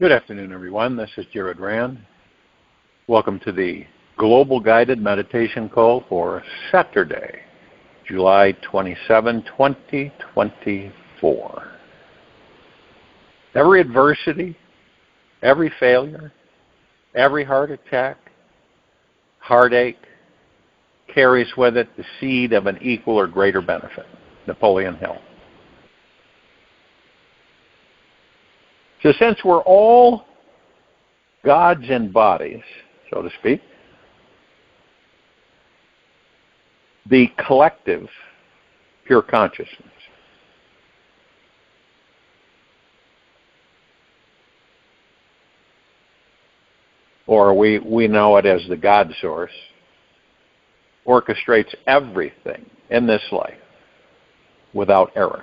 Good afternoon, everyone. This is Jared Rand. Welcome to the Global Guided Meditation Call for Saturday, July 27, 2024. Every adversity, every failure, every heart attack, heartache carries with it the seed of an equal or greater benefit. Napoleon Hill. So since we're all gods in bodies, so to speak, the collective pure consciousness or we know it as the God Source, orchestrates everything in this life without error.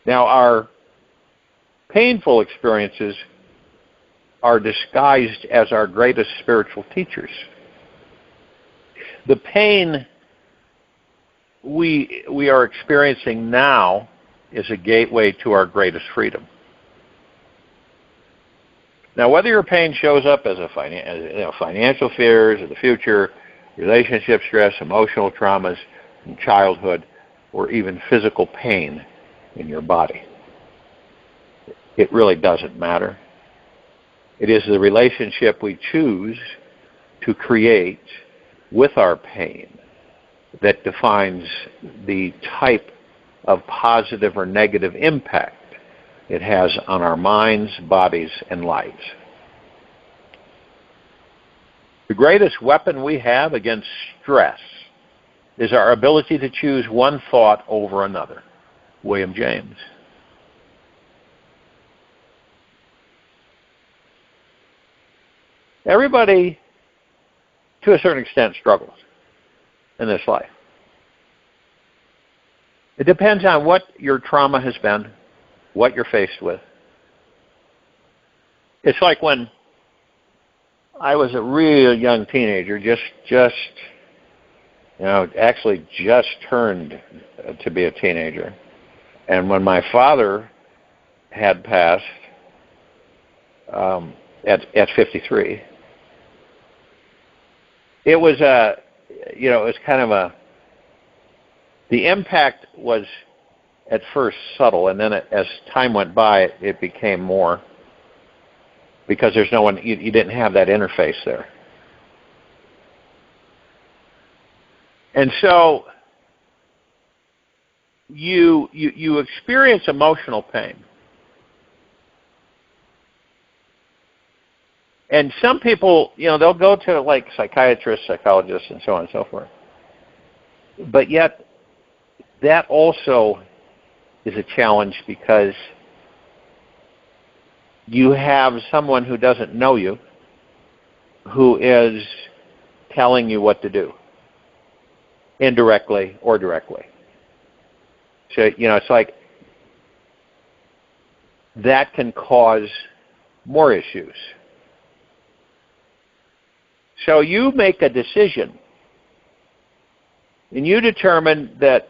Now, our painful experiences are disguised as our greatest spiritual teachers. The pain we are experiencing now is a gateway to our greatest freedom. Now, whether your pain shows up as financial fears of the future, relationship stress, emotional traumas in childhood, or even physical pain in your body, it really doesn't matter. It is the relationship we choose to create with our pain that defines the type of positive or negative impact it has on our minds, bodies, and lives. The greatest weapon we have against stress is our ability to choose one thought over another. William James. Everybody, to a certain extent, struggles in this life. It depends on what your trauma has been, what you're faced with. It's like when I was a real young teenager, actually just turned to be a teenager. And when my father had passed at 53, it was the impact was at first subtle, and then as time went by, it became more, because there's no one, you didn't have that interface there. And so you experience emotional pain. And some people, they'll go to like psychiatrists, psychologists, and so on and so forth. But yet, that also is a challenge, because you have someone who doesn't know you who is telling you what to do, indirectly or directly. So, it's like that can cause more issues. So you make a decision, and you determine that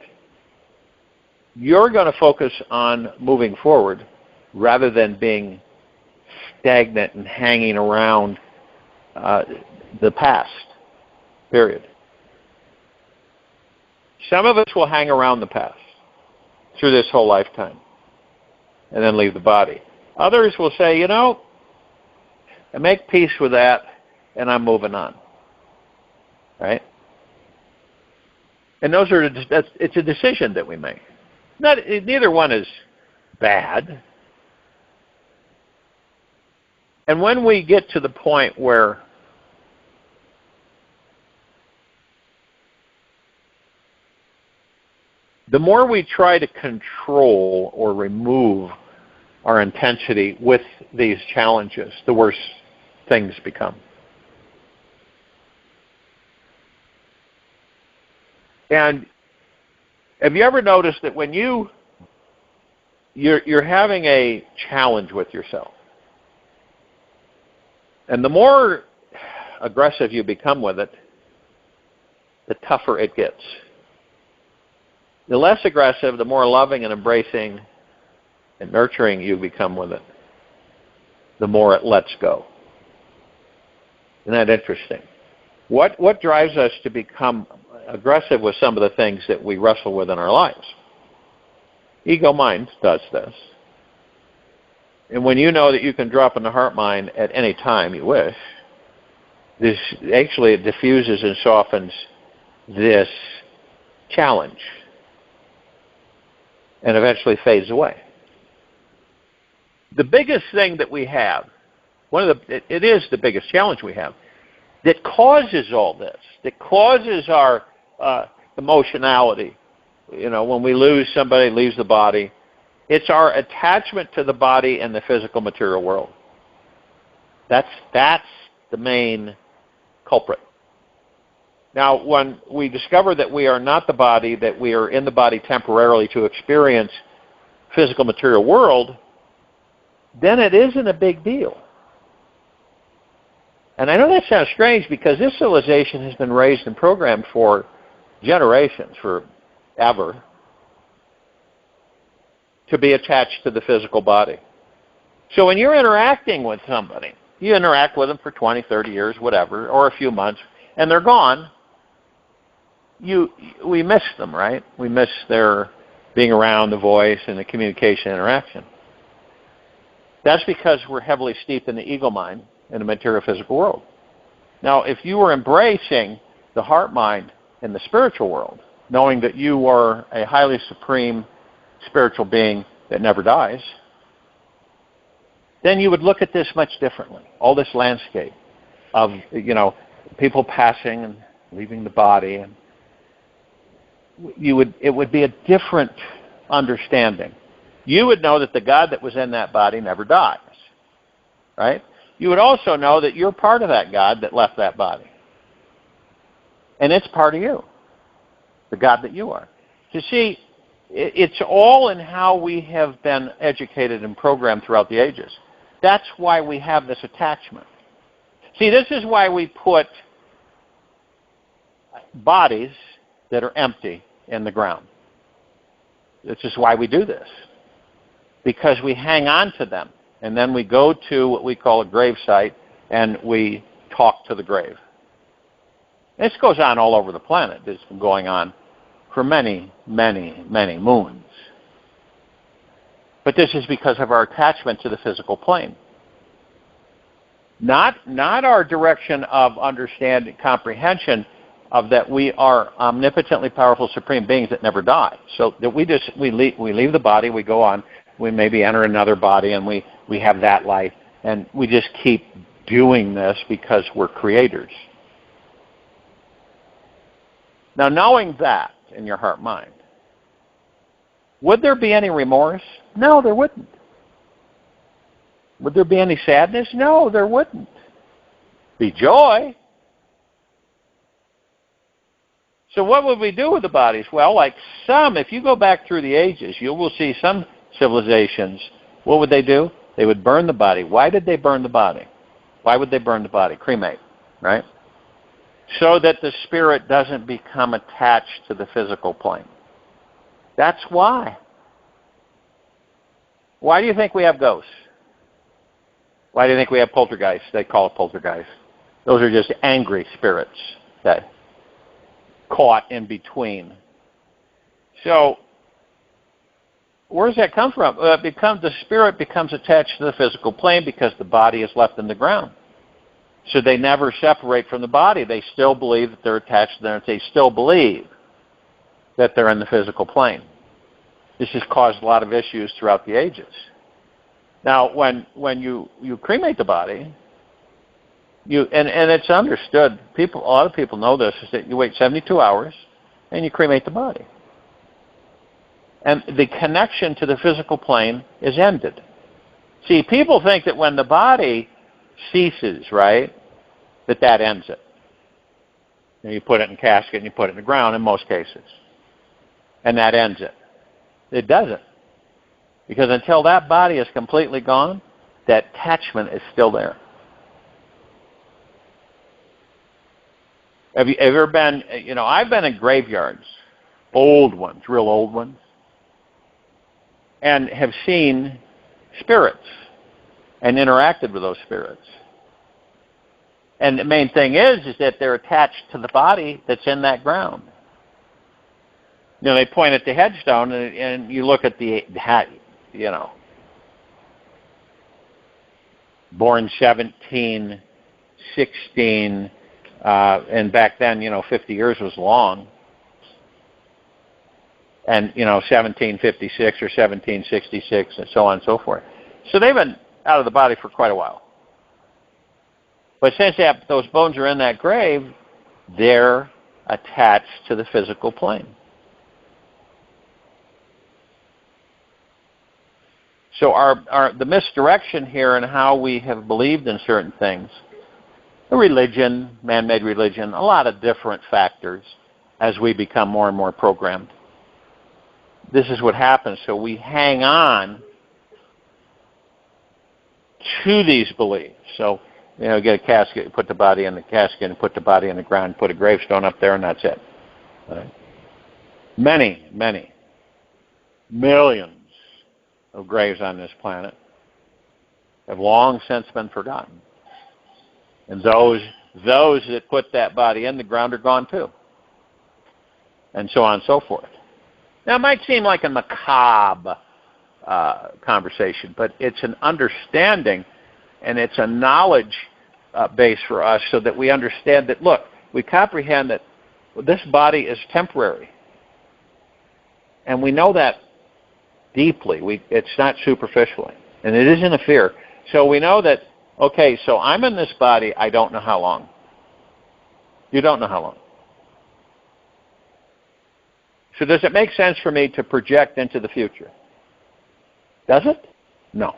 you're going to focus on moving forward rather than being stagnant and hanging around the past, period. Some of us will hang around the past through this whole lifetime and then leave the body. Others will say, I make peace with that, and I'm moving on, right? And it's a decision that we make. Neither one is bad. And when we get to the point where the more we try to control or remove our intensity with these challenges, the worse things become. And have you ever noticed that when you're having a challenge with yourself, and the more aggressive you become with it, the tougher it gets. The less aggressive, the more loving and embracing, and nurturing you become with it, the more it lets go. Isn't that interesting? What drives us to become aggressive with some of the things that we wrestle with in our lives? Ego mind does this. And when you know that you can drop in the heart mind at any time you wish, this actually it diffuses and softens this challenge and eventually fades away. The biggest thing that we have, it is the biggest challenge we have, that causes all this, that causes our emotionality. You know, when we lose somebody, leaves the body, it's our attachment to the body and the physical material world. That's the main culprit. Now, when we discover that we are not the body, that we are in the body temporarily to experience physical material world, then it isn't a big deal. And I know that sounds strange because this civilization has been raised and programmed for generations, forever, to be attached to the physical body. So when you're interacting with somebody, you interact with them for 20, 30 years, whatever, or a few months, and they're gone, we miss them, right? We miss their being around, the voice, and the communication interaction. That's because we're heavily steeped in the ego mind in the material physical world. Now, if you were embracing the heart mind in the spiritual world, knowing that you are a highly supreme spiritual being that never dies, then you would look at this much differently. All this landscape of, people passing and leaving the body, and it would be a different understanding. You would know that the God that was in that body never dies, right? You would also know that you're part of that God that left that body. And it's part of you, the God that you are. You see, it's all in how we have been educated and programmed throughout the ages. That's why we have this attachment. See, this is why we put bodies that are empty in the ground. This is why we do this. Because we hang on to them. And then we go to what we call a grave site and we talk to the grave. This goes on all over the planet. It's been going on for many, many, many moons. But this is because of our attachment to the physical plane. Not our direction of understanding, comprehension of that we are omnipotently powerful supreme beings that never die. So that we leave the body, we go on, we maybe enter another body, and we have that life, and we just keep doing this because we're creators. Now, knowing that in your heart mind, would there be any remorse? No, there wouldn't. Would there be any sadness? No, there wouldn't. Be joy. So what would we do with the bodies? Well, if you go back through the ages, you will see some civilizations, what would they do? They would burn the body. Why did they burn the body? Why would they burn the body? Cremate, right? So that the spirit doesn't become attached to the physical plane. That's why. Why do you think we have ghosts? Why do you think we have poltergeists? They call it poltergeists. Those are just angry spirits that caught in between. So, where does that come from? The spirit becomes attached to the physical plane because the body is left in the ground. So they never separate from the body. They still believe that they're attached to them. They still believe that they're in the physical plane. This has caused a lot of issues throughout the ages. Now, when you cremate the body, and it's understood, a lot of people know this, is that you wait 72 hours and you cremate the body. And the connection to the physical plane is ended. See, people think that when the body ceases, right, that ends it. And you put it in a casket and you put it in the ground in most cases. And that ends it. It doesn't. Because until that body is completely gone, that attachment is still there. Have you ever been, I've been in graveyards, old ones, real old ones. and have seen spirits and interacted with those spirits. And the main thing is that they're attached to the body that's in that ground. You know, they point at the headstone, and you look at the, you know, born 17, 16, and back then, you know, 50 years was long. And, you know, 1756 or 1766 and so on and so forth. So they've been out of the body for quite a while. But since those bones are in that grave, they're attached to the physical plane. So the misdirection here in how we have believed in certain things, the religion, man-made religion, a lot of different factors as we become more and more programmed. This is what happens. So we hang on to these beliefs. So, you know, get a casket, you put the body in the casket, and put the body in the ground, put a gravestone up there, and that's it. Right? Many, many, millions of graves on this planet have long since been forgotten. And those that put that body in the ground are gone too. And so on and so forth. Now, it might seem like a macabre conversation, but it's an understanding and it's a knowledge base for us so that we understand that, look, we comprehend that this body is temporary. And we know that deeply. It's not superficially. And it isn't a fear. So we know that, okay, so I'm in this body, I don't know how long. You don't know how long. So does it make sense for me to project into the future? Does it? No.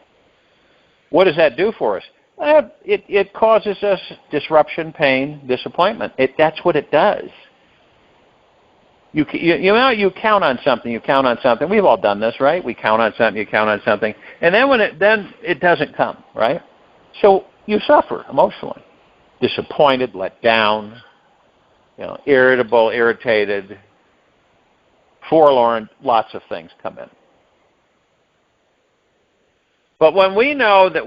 What does that do for us? It causes us disruption, pain, disappointment. That's what it does. You count on something. We've all done this, right? We count on something, you count on something. And then then it doesn't come, right? So you suffer emotionally. Disappointed, let down, irritable, irritated, forlorn, lots of things come in. But when we know that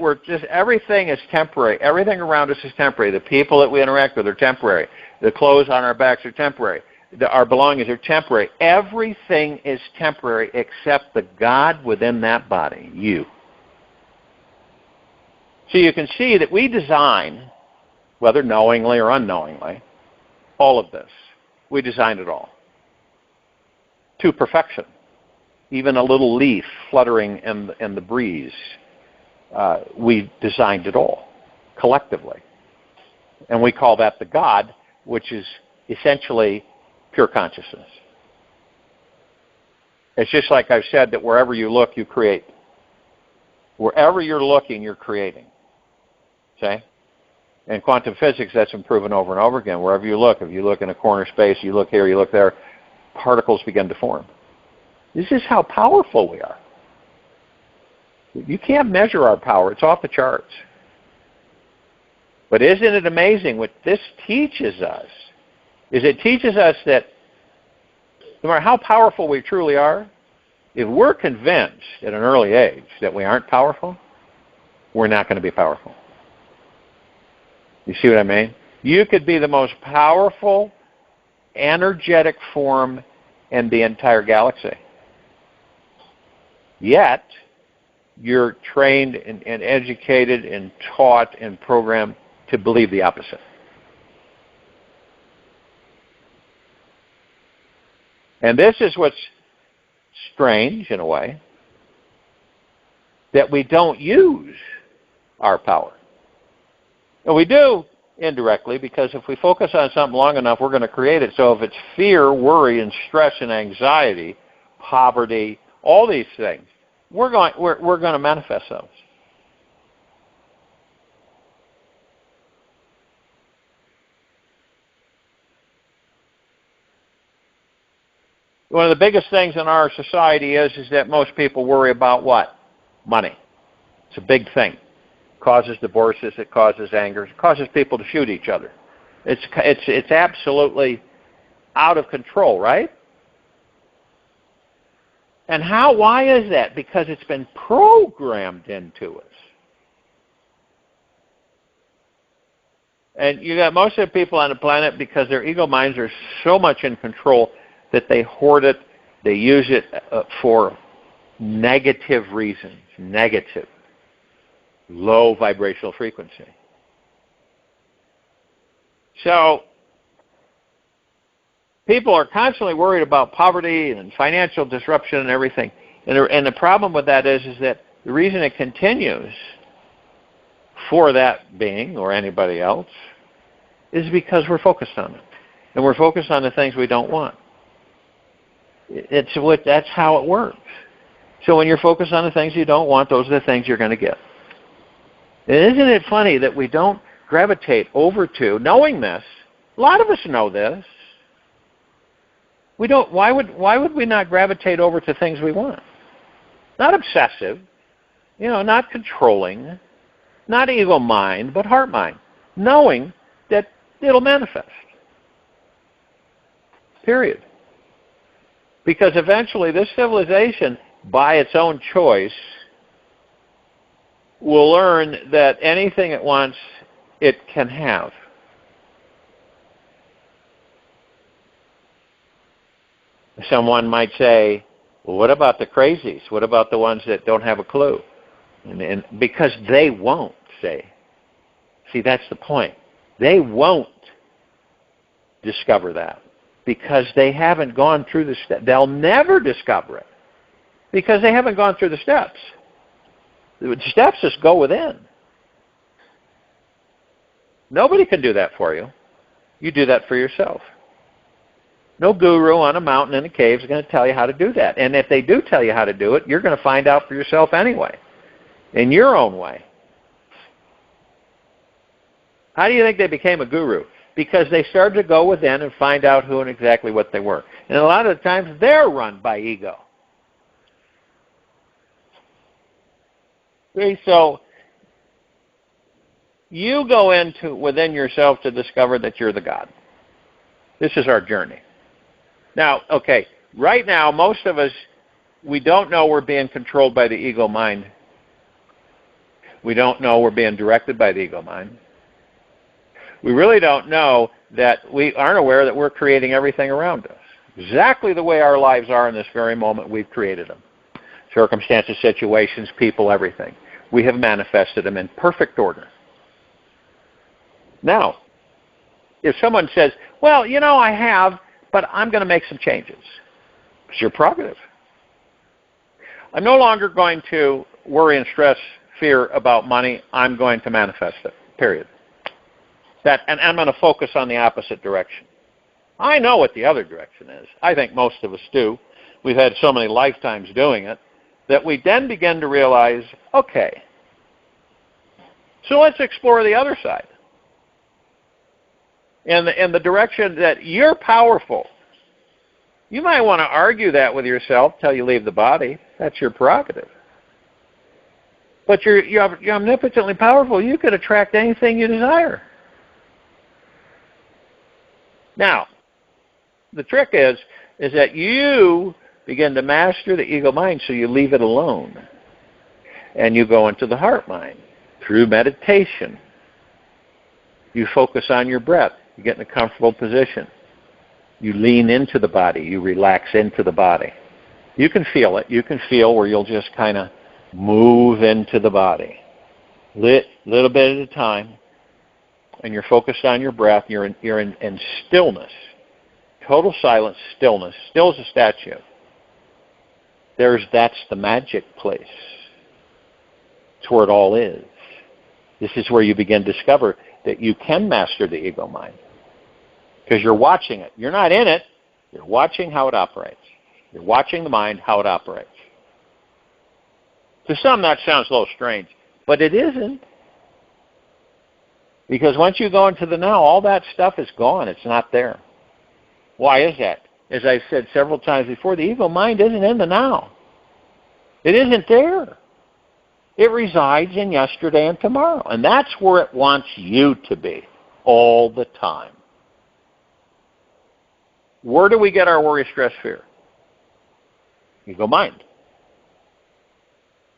everything is temporary, everything around us is temporary, the people that we interact with are temporary, the clothes on our backs are temporary, our belongings are temporary, everything is temporary except the God within that body, you. So you can see that we design, whether knowingly or unknowingly, all of this. We designed it all to perfection. Even a little leaf fluttering in the breeze, we designed it all collectively. And we call that the God, which is essentially pure consciousness. It's just like I've said that wherever you look, you create. Wherever you're looking, you're creating. Okay? In quantum physics, that's been proven over and over again. Wherever you look, if you look in a corner space, you look here, you look there, particles begin to form. This is how powerful we are. You can't measure our power. It's off the charts. But isn't it amazing what this teaches us? It teaches us that no matter how powerful we truly are, if we're convinced at an early age that we aren't powerful, we're not going to be powerful. You see what I mean? You could be the most powerful, energetic form in the entire galaxy. Yet, you're trained and educated and taught and programmed to believe the opposite. And this is what's strange, in a way, that we don't use our power. And we do indirectly, because if we focus on something long enough, we're going to create it. So if it's fear, worry, and stress and anxiety, poverty, all these things, we're going to manifest those. One of the biggest things in our society is that most people worry about what? Money. It's a big thing. It causes divorces, it causes anger, it causes people to shoot each other. It's absolutely out of control, right? And why is that? Because it's been programmed into us. And you got most of the people on the planet, because their ego minds are so much in control that they hoard it, they use it for negative reasons, negative, low vibrational frequency. So people are constantly worried about poverty and financial disruption and everything. And the problem with that is that the reason it continues for that being or anybody else is because we're focused on it. And we're focused on the things we don't want. That's how it works. So when you're focused on the things you don't want, those are the things you're going to get. And isn't it funny that we don't gravitate over to, knowing this, a lot of us know this, we don't. Why would we not gravitate over to things we want? Not obsessive, not controlling, not ego mind, but heart mind, knowing that it'll manifest. Period. Because eventually this civilization, by its own choice, will learn that anything it wants, it can have. Someone might say, well, what about the crazies? What about the ones that don't have a clue? And because they won't say. See, that's the point. They won't discover that because they haven't gone through the steps. They'll never discover it because they haven't gone through the steps. The steps just go within. Nobody can do that for you. You do that for yourself. No guru on a mountain in a cave is going to tell you how to do that. And if they do tell you how to do it, you're going to find out for yourself anyway, in your own way. How do you think they became a guru? Because they started to go within and find out who and exactly what they were. And a lot of the times, they're run by ego. See, so you go into within yourself to discover that you're the God. This is our journey. Now, okay, right now, most of us, we don't know we're being controlled by the ego mind. We don't know we're being directed by the ego mind. We really don't know that we aren't aware that we're creating everything around us. Exactly the way our lives are in this very moment, we've created them. Circumstances, situations, people, everything. We have manifested them in perfect order. Now, if someone says, well, I have, but I'm going to make some changes. It's your prerogative. I'm no longer going to worry and stress, fear about money. I'm going to manifest it, period. And I'm going to focus on the opposite direction. I know what the other direction is. I think most of us do. We've had so many lifetimes doing it that we then begin to realize, okay, so let's explore the other side. In the direction that you're powerful. You might want to argue that with yourself till you leave the body. That's your prerogative. But you're omnipotently powerful. You could attract anything you desire. Now, the trick is that you begin to master the ego mind, so you leave it alone. And you go into the heart mind through meditation. You focus on your breath. You get in a comfortable position. You lean into the body. You relax into the body. You can feel it. You can feel where you'll just kind of move into the body. Little bit at a time. And you're focused on your breath. You're in stillness. Total silence, stillness. Still as a statue. That's the magic place. It's where it all is. This is where you begin to discover that you can master the ego mind. Because you're watching it. You're not in it. You're watching how it operates. You're watching the mind, how it operates. To some, that sounds a little strange. But it isn't. Because once you go into the now, all that stuff is gone. It's not there. Why is that? As I've said several times before, the ego mind isn't in the now. It isn't there. It resides in yesterday and tomorrow. And that's where it wants you to be all the time. Where do we get our worry, stress, fear? Ego mind.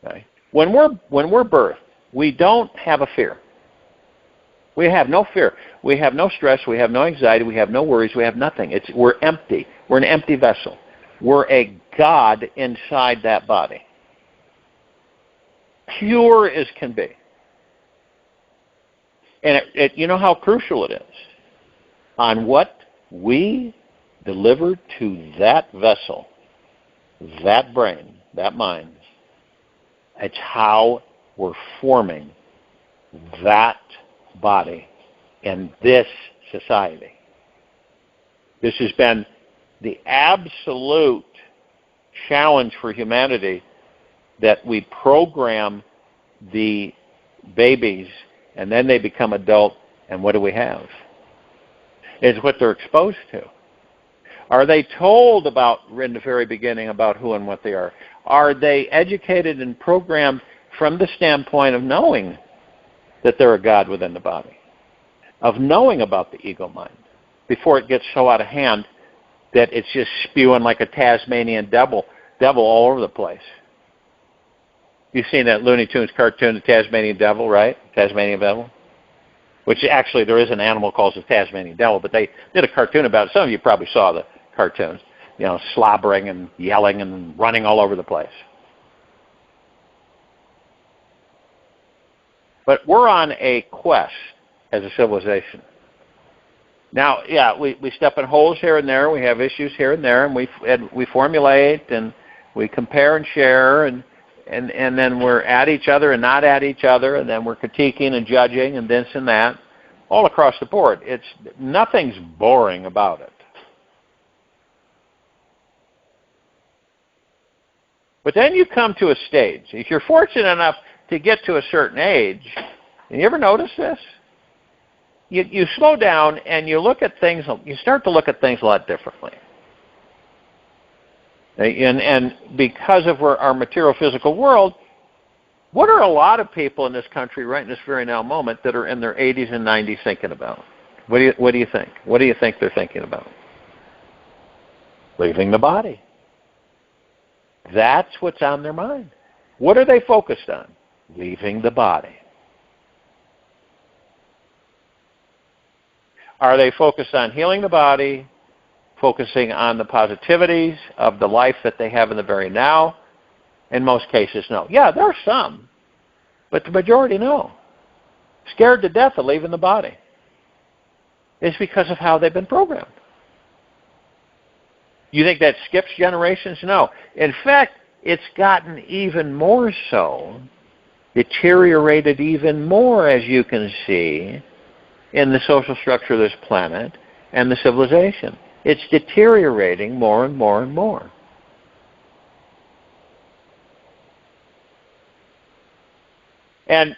Okay? When we're birthed, we don't have a fear. We have no fear. We have no stress. We have no anxiety. We have no worries. We have nothing. We're empty. We're an empty vessel. We're a God inside that body. Pure as can be. And you know how crucial it is on what we deliver to that vessel, that brain, that mind. It's how we're forming that body in this society. This has been the absolute challenge for humanity, that we program the babies and then they become adult, and what do we have? It's what they're exposed to. Are they told about, in the very beginning, about who and what they are? Are they educated and programmed from the standpoint of knowing that they're a God within the body, of knowing about the ego mind, before it gets so out of hand that it's just spewing like a Tasmanian devil all over the place? You've seen that Looney Tunes cartoon, the Tasmanian Devil, right? Tasmanian Devil? Which actually there is an animal called the Tasmanian Devil, but they did a cartoon about it. Some of you probably saw the cartoons, slobbering and yelling and running all over the place. But we're on a quest as a civilization. Now, yeah, we step in holes here and there. We have issues here and there, and we formulate and we compare and share, and then we're at each other and not at each other, and then we're critiquing and judging and this and that, all across the board. Nothing's boring about it. But then you come to a stage. If you're fortunate enough to get to a certain age, and you ever notice this? You slow down and you look at things. You start to look at things a lot differently. And because of our material physical world, what are a lot of people in this country right in this very now moment that are in their 80s and 90s thinking about? What do you think? What do you think they're thinking about? Leaving the body. That's what's on their mind. What are they focused on? Leaving the body. Are they focused on healing the body, focusing on the positivities of the life that they have in the very now? In most cases, no. Yeah, there are some, but the majority, no. Scared to death of leaving the body. It's because of how they've been programmed. You think that skips generations? No. In fact, it's gotten even more so, deteriorated even more, as you can see, in the social structure of this planet and the civilization. It's deteriorating more and more and more. And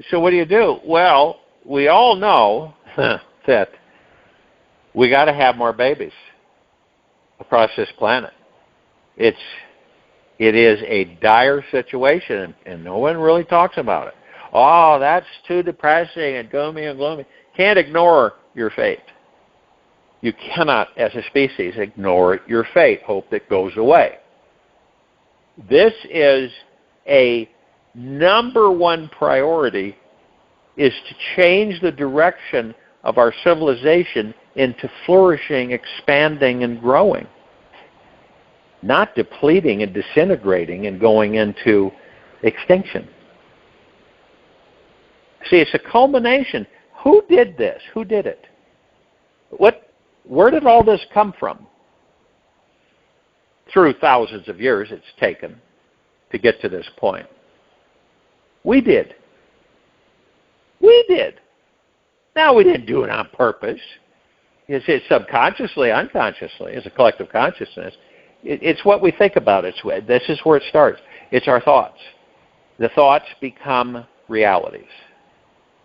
so what do? Well, we all know that we got to have more babies across this planet. It is a dire situation, and no one really talks about it. Oh, that's too depressing and gloomy. Can't ignore your fate. You cannot, as a species, ignore your fate, hope it goes away. This is a number one priority, is to change the direction of our civilization into flourishing, expanding, and growing. Not depleting and disintegrating and going into extinction. See, it's a culmination. Who did this? Who did it? Where did all this come from? Through thousands of years it's taken to get to this point. We did. Now, we didn't do it on purpose. It's subconsciously, unconsciously, as a collective consciousness. It's what we think about. This is where it starts. It's our thoughts. The thoughts become realities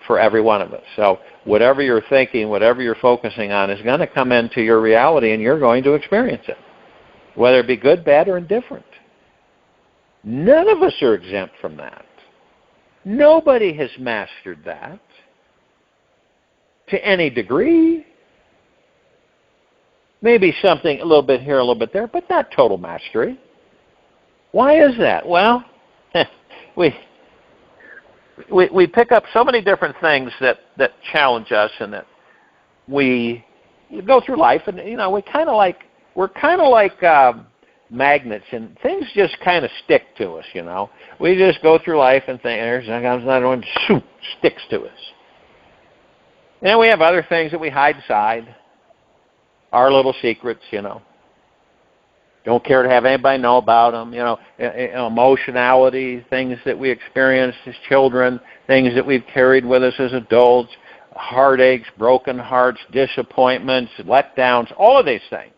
for every one of us. So whatever you're thinking, whatever you're focusing on is going to come into your reality, and you're going to experience it, whether it be good, bad, or indifferent. None of us are exempt from that. Nobody has mastered that to any degree. Maybe something a little bit here, a little bit there, but not total mastery. Why is that? Well, we pick up so many different things that challenge us, and that we go through life, and we're kind of like magnets, and things just kind of stick to us. We just go through life and think, there's another one, shoot, sticks to us. And then we have other things that we hide inside, our little secrets. Don't care to have anybody know about them. Emotionality, things that we experienced as children, things that we've carried with us as adults, heartaches, broken hearts, disappointments, letdowns, all of these things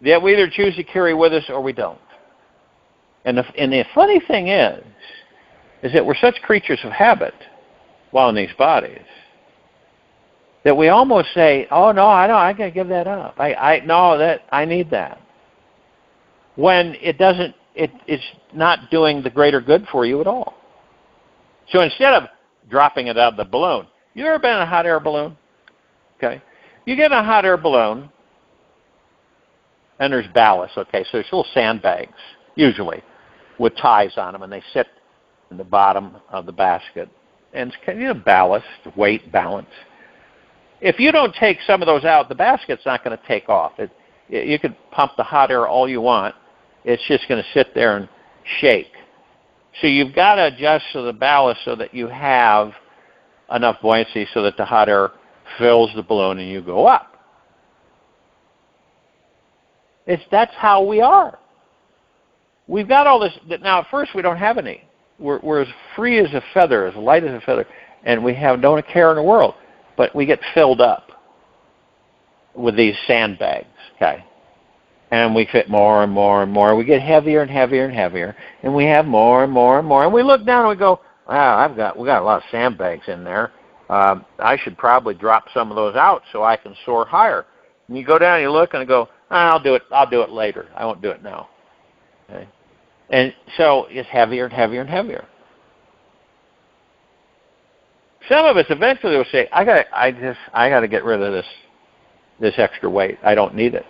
that we either choose to carry with us or we don't. And the funny thing is that we're such creatures of habit while in these bodies that we almost say, "Oh no, I got to give that up. I need that." When it's not doing the greater good for you at all. So instead of dropping it out of the balloon, you ever been in a hot air balloon? Okay. You get in a hot air balloon, and there's ballast, okay? So there's little sandbags, usually, with ties on them, and they sit in the bottom of the basket. And it's kind of ballast, weight, balance. If you don't take some of those out, the basket's not going to take off. You could pump the hot air all you want. It's just going to sit there and shake. So you've got to adjust to the ballast so that you have enough buoyancy so that the hot air fills the balloon and you go up. That's how we are. We've got all this. Now, at first, we don't have any. We're as free as a feather, as light as a feather, and we don't care in the world. But we get filled up with these sandbags, okay? And we fit more and more and more. We get heavier and heavier and heavier, and we have more and more and more. And we look down and we go, wow, we got a lot of sandbags in there. I should probably drop some of those out so I can soar higher. And you go down and you look and you go, I'll do it later. I won't do it now. Okay? And so it's heavier and heavier and heavier. Some of us eventually will say, I got to get rid of this extra weight. I don't need it.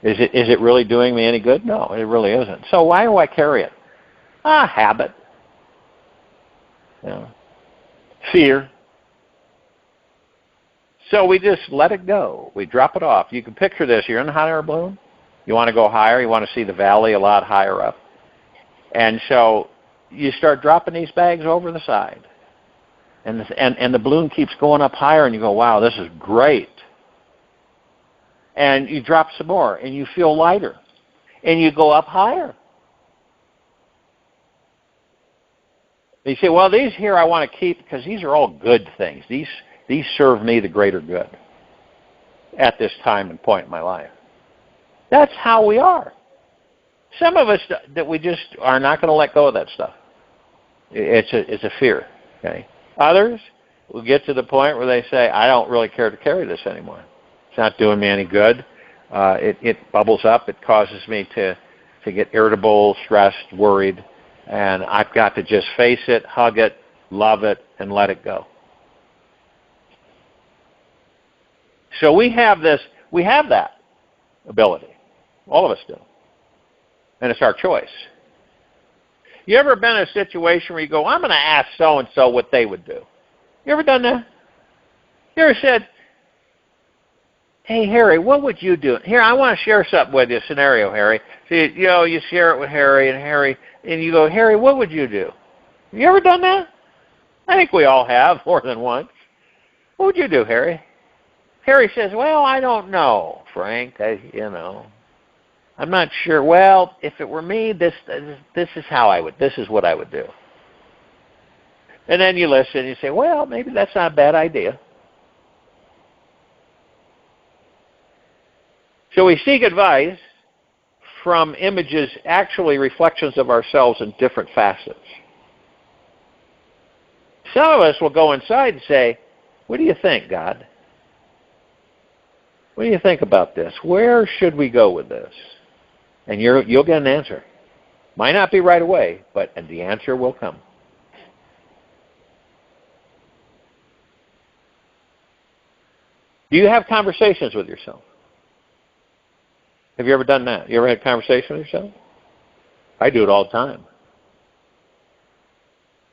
Is it really doing me any good? No, it really isn't. So why do I carry it? Habit. Fear. So we just let it go. We drop it off. You can picture this. You're in a hot air balloon. You want to go higher. You want to see the valley a lot higher up. And so you start dropping these bags over the side. And the balloon keeps going up higher, and you go, wow, this is great. And you drop some more, and you feel lighter. And you go up higher. You say, well, these here I want to keep because these are all good things. These serve me the greater good at this time and point in my life. That's how we are. Some of us that we just are not going to let go of that stuff. It's a fear. Okay. Others will get to the point where they say, I don't really care to carry this anymore. It's not doing me any good. It bubbles up. It causes me to get irritable, stressed, worried. And I've got to just face it, hug it, love it, and let it go. So we have that ability. All of us do. And it's our choice. You ever been in a situation where you go, I'm going to ask so-and-so what they would do? You ever done that? You ever said, hey, Harry, what would you do? Here, I want to share something with you, a scenario, Harry. So, you share it with Harry, and you go, Harry, what would you do? Have you ever done that? I think we all have, more than once. What would you do, Harry? Harry says, well, I don't know, Frank. I'm not sure. Well, if it were me, this is what I would do. And then you listen and you say, well, maybe that's not a bad idea. So we seek advice from images, actually reflections of ourselves in different facets. Some of us will go inside and say, what do you think, God? What do you think about this? Where should we go with this? And you'll get an answer. Might not be right away, but the answer will come. Do you have conversations with yourself? Have you ever done that? You ever had a conversation with yourself? I do it all the time.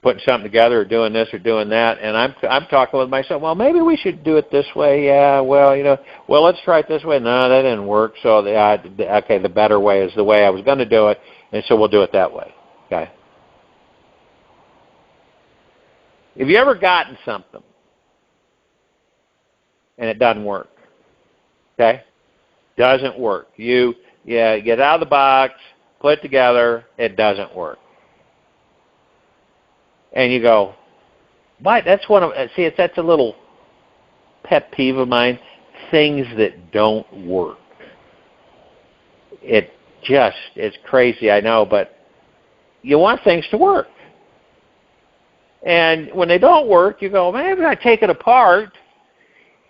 putting something together or doing this or doing that, and I'm talking with myself, well, maybe we should do it this way. Yeah, well, let's try it this way. No, that didn't work. So, okay, the better way is the way I was going to do it, and so we'll do it that way. Okay? Have you ever gotten something and it doesn't work? Okay? Doesn't work. You get out of the box, put it together, it doesn't work. And you go, but that's that's a little pet peeve of mine, things that don't work. It's crazy, I know, but you want things to work. And when they don't work, you go, maybe I take it apart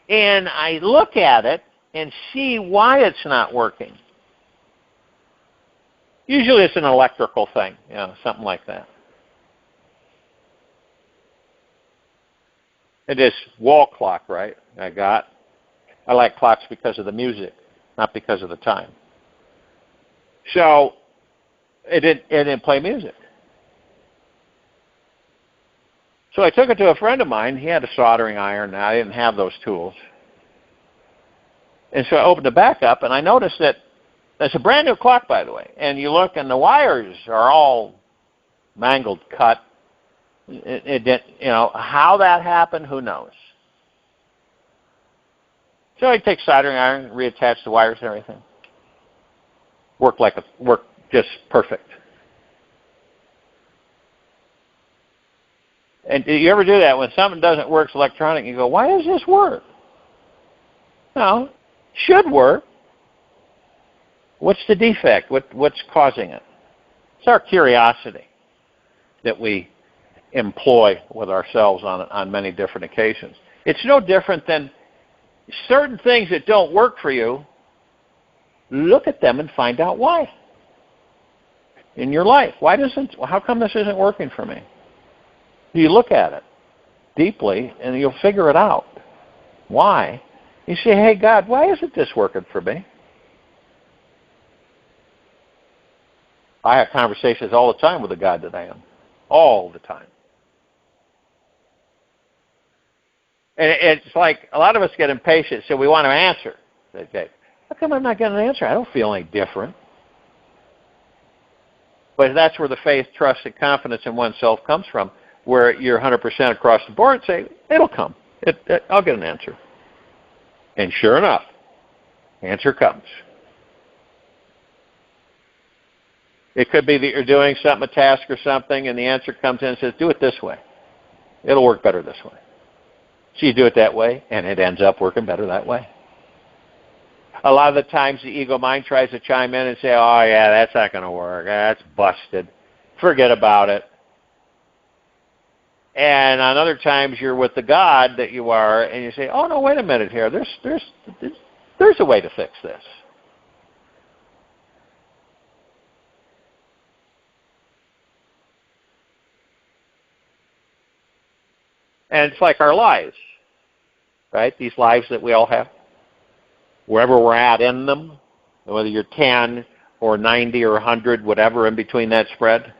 and I look at it and see why it's not working. Usually it's an electrical thing, something like that. And this wall clock, right, I like clocks because of the music, not because of the time. So it didn't play music. So I took it to a friend of mine. He had a soldering iron, and I didn't have those tools. And so I opened the back up, and I noticed that it's a brand new clock, by the way. And you look, and the wires are all mangled, cut. How that happened, who knows? So I take soldering iron, reattach the wires and everything. Worked just perfect. And do you ever do that when something doesn't work electronic? You go, why does this work? No, should work. What's the defect? What's causing it? It's our curiosity that we employ with ourselves on many different occasions. It's no different than certain things that don't work for you. Look at them and find out why in your life. How come this isn't working for me? You look at it deeply and you'll figure it out. Why? You say, hey, God, why isn't this working for me? I have conversations all the time with the God that I am. All the time. And it's like a lot of us get impatient, so we want an answer. Okay, how come I'm not getting an answer? I don't feel any different. But that's where the faith, trust, and confidence in oneself comes from, where you're 100% across the board and say, it'll come. I'll get an answer. And sure enough, answer comes. It could be that you're doing something, a task or something, and the answer comes in and says, do it this way. It'll work better this way. So you do it that way, and it ends up working better that way. A lot of the times the ego mind tries to chime in and say, oh, yeah, that's not going to work. That's busted. Forget about it. And on other times you're with the God that you are, and you say, oh, no, wait a minute here. There's a way to fix this. And it's like our lives, right? These lives that we all have. Wherever we're at in them, whether you're 10 or 90 or 100, whatever in between that spread.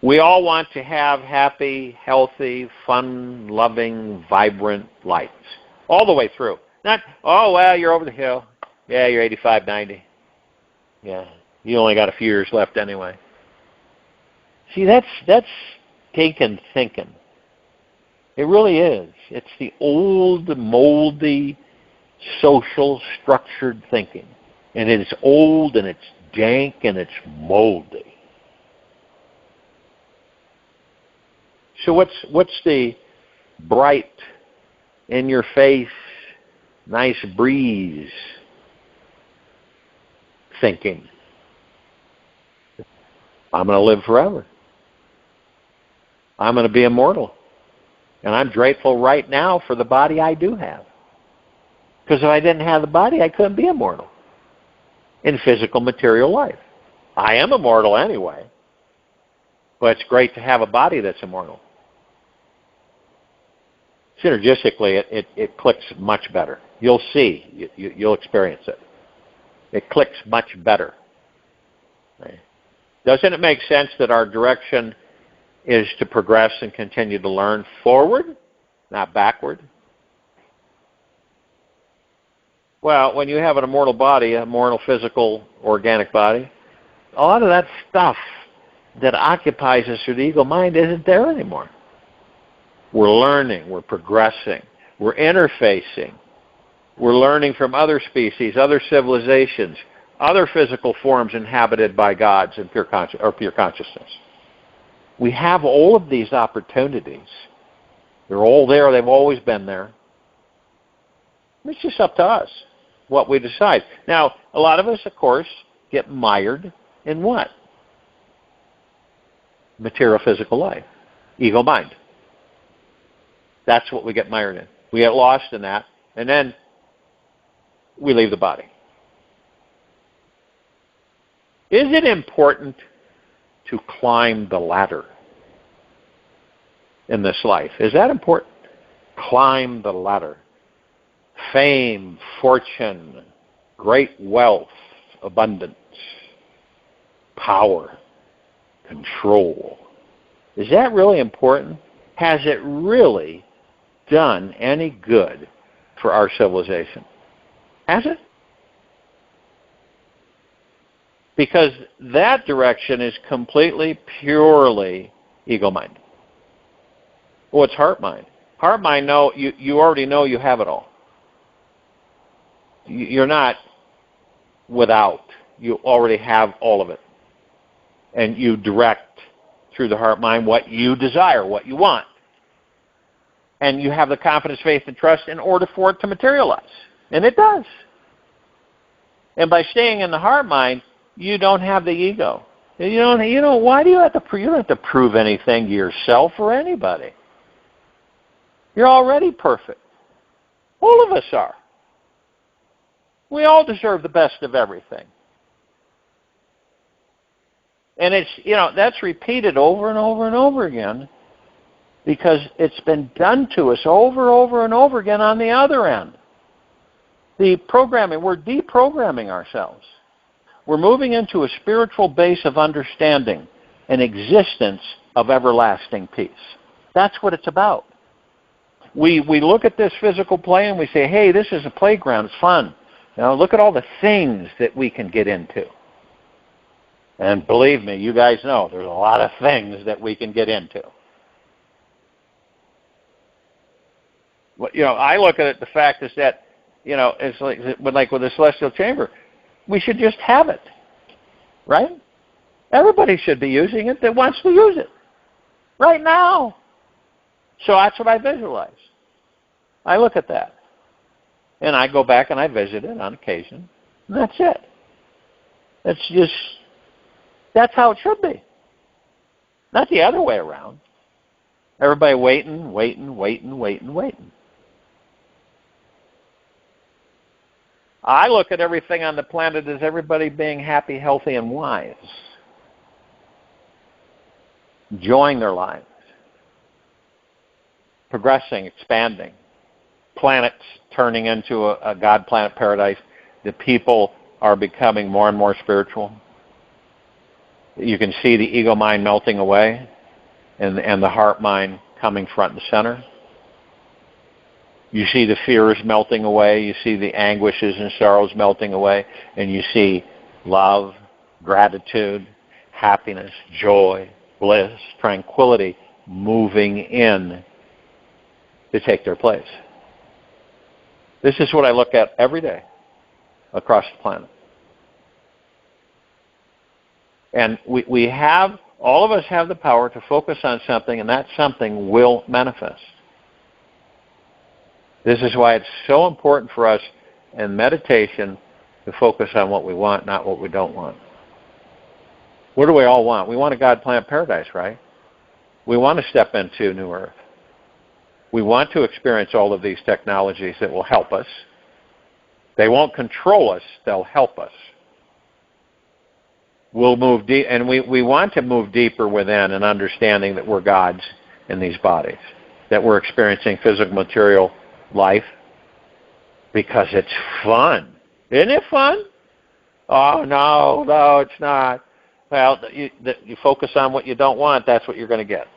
We all want to have happy, healthy, fun, loving, vibrant lives. All the way through. Not, oh, well, you're over the hill. Yeah, you're 85, 90. Yeah, you only got a few years left anyway. See, that's stinking thinking. It really is. It's the old, moldy, social, structured thinking. And it's old, and it's dank, and it's moldy. So what's the bright, in-your-face, nice breeze thinking? I'm going to live forever. I'm going to be immortal. And I'm grateful right now for the body I do have. Because if I didn't have the body, I couldn't be immortal in physical material life. I am immortal anyway. But it's great to have a body that's immortal. Synergistically, it clicks much better. You'll see. You'll experience it. It clicks much better. Right? Doesn't it make sense that our direction is to progress and continue to learn forward, not backward? Well, when you have an immortal body, a mortal, physical, organic body, a lot of that stuff that occupies us through the ego mind isn't there anymore. We're learning, we're progressing, we're interfacing, we're learning from other species, other civilizations, other physical forms inhabited by gods and pure consciousness. We have all of these opportunities. They're all there, they've always been there. It's just up to us what we decide. Now, a lot of us, of course, get mired in what? Material physical life. Ego mind. That's what we get mired in. We get lost in that, and then we leave the body. Is it important to climb the ladder in this life? Is that important? Climb the ladder. Fame, fortune, great wealth, abundance, power, control. Is that really important? Has it really done any good for our civilization? Has it? Because that direction is completely, purely ego mind. Well, it's heart mind. Heart mind, no, you already know you have it all. You're not without. You already have all of it. And you direct through the heart mind what you desire, what you want. And you have the confidence, faith, and trust in order for it to materialize. And it does. And by staying in the heart mind, you don't have the ego. Why do you have to prove? You don't have to prove anything to yourself or anybody. You're already perfect. All of us are. We all deserve the best of everything. And it's, that's repeated over and over and over again because it's been done to us over and over again on the other end. The programming, we're deprogramming ourselves. We're moving into a spiritual base of understanding, an existence of everlasting peace. That's what it's about. We look at this physical plane and we say, hey, this is a playground, it's fun. Look at all the things that we can get into. And believe me, you guys know there's a lot of things that we can get into. I look at it, the fact is that, it's like with the celestial chamber, we should just have it, right? Everybody should be using it that wants to use it right now. So that's what I visualize. I look at that. And I go back and I visit it on occasion. And that's it. That's how it should be. Not the other way around. Everybody waiting. I look at everything on the planet as everybody being happy, healthy, and wise. Enjoying their lives. Progressing, expanding. Planets turning into a God planet paradise. The people are becoming more and more spiritual. You can see the ego mind melting away and the heart mind coming front and center. You see the fears melting away. You see the anguishes and sorrows melting away. And you see love, gratitude, happiness, joy, bliss, tranquility moving in to take their place. This is what I look at every day across the planet. And all of us have the power to focus on something, and that something will manifest. This is why it's so important for us in meditation to focus on what we want, not what we don't want. What do we all want? We want a God planet paradise, right? We want to step into New Earth. We want to experience all of these technologies that will help us. They won't control us, they'll help us. We'll move deep, and we want to move deeper within an understanding that we're gods in these bodies, that we're experiencing physical material life because it's fun. Isn't it fun? Oh, no, it's not. Well, you focus on what you don't want, that's what you're going to get.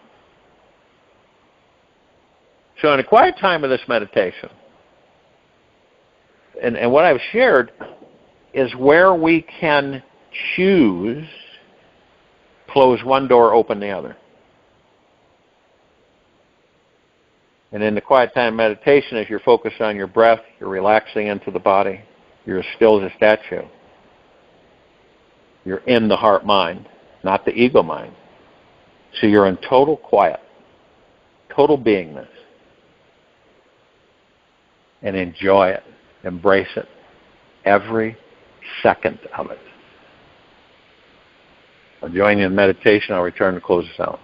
So in the quiet time of this meditation, and what I've shared is where we can choose, close one door, open the other. And in the quiet time meditation, as you're focused on your breath, you're relaxing into the body, you're as still as a statue. You're in the heart mind, not the ego mind. So you're in total quiet, total beingness. And enjoy it, embrace it, every second of it. I'll join you in meditation. I'll return to close this out.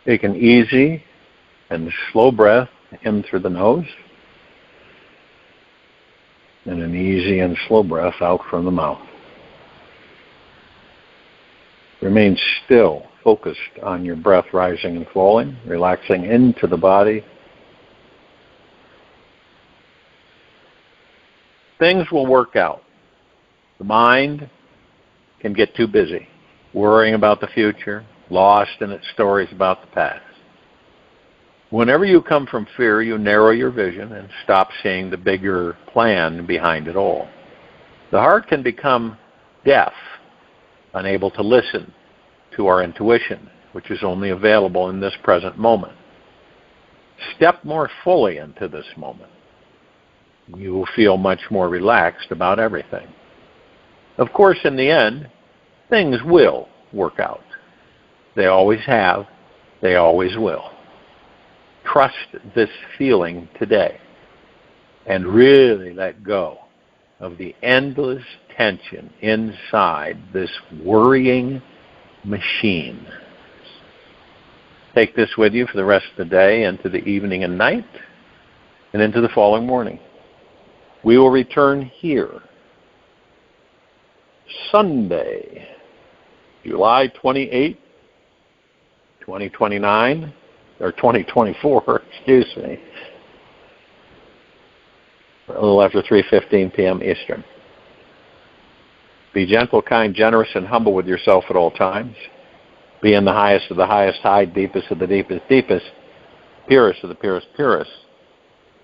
Take an easy and slow breath in through the nose, and an easy and slow breath out from the mouth. Remain still, focused on your breath rising and falling, relaxing into the body. Things will work out. The mind can get too busy, worrying about the future, lost in its stories about the past. Whenever you come from fear, you narrow your vision and stop seeing the bigger plan behind it all. The heart can become deaf, unable to listen to our intuition, which is only available in this present moment. Step more fully into this moment. You will feel much more relaxed about everything. Of course, in the end, things will work out. They always have. They always will. Trust this feeling today and really let go of the endless tension inside this worrying machine. Take this with you for the rest of the day, into the evening and night, and into the following morning. We will return here Sunday, July 28, 2029, or 2024, excuse me, a little after 3:15 p.m. Eastern. Be gentle, kind, generous, and humble with yourself at all times. Be in the highest of the highest, high, deepest of the deepest, deepest, purest of the purest, purest.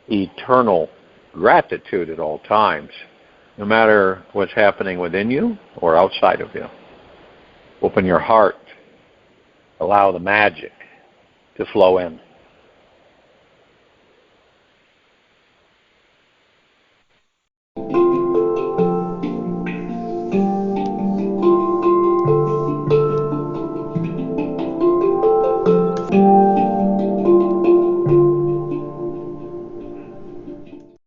Eternal gratitude at all times, no matter what's happening within you or outside of you. Open your heart. Allow the magic to flow in.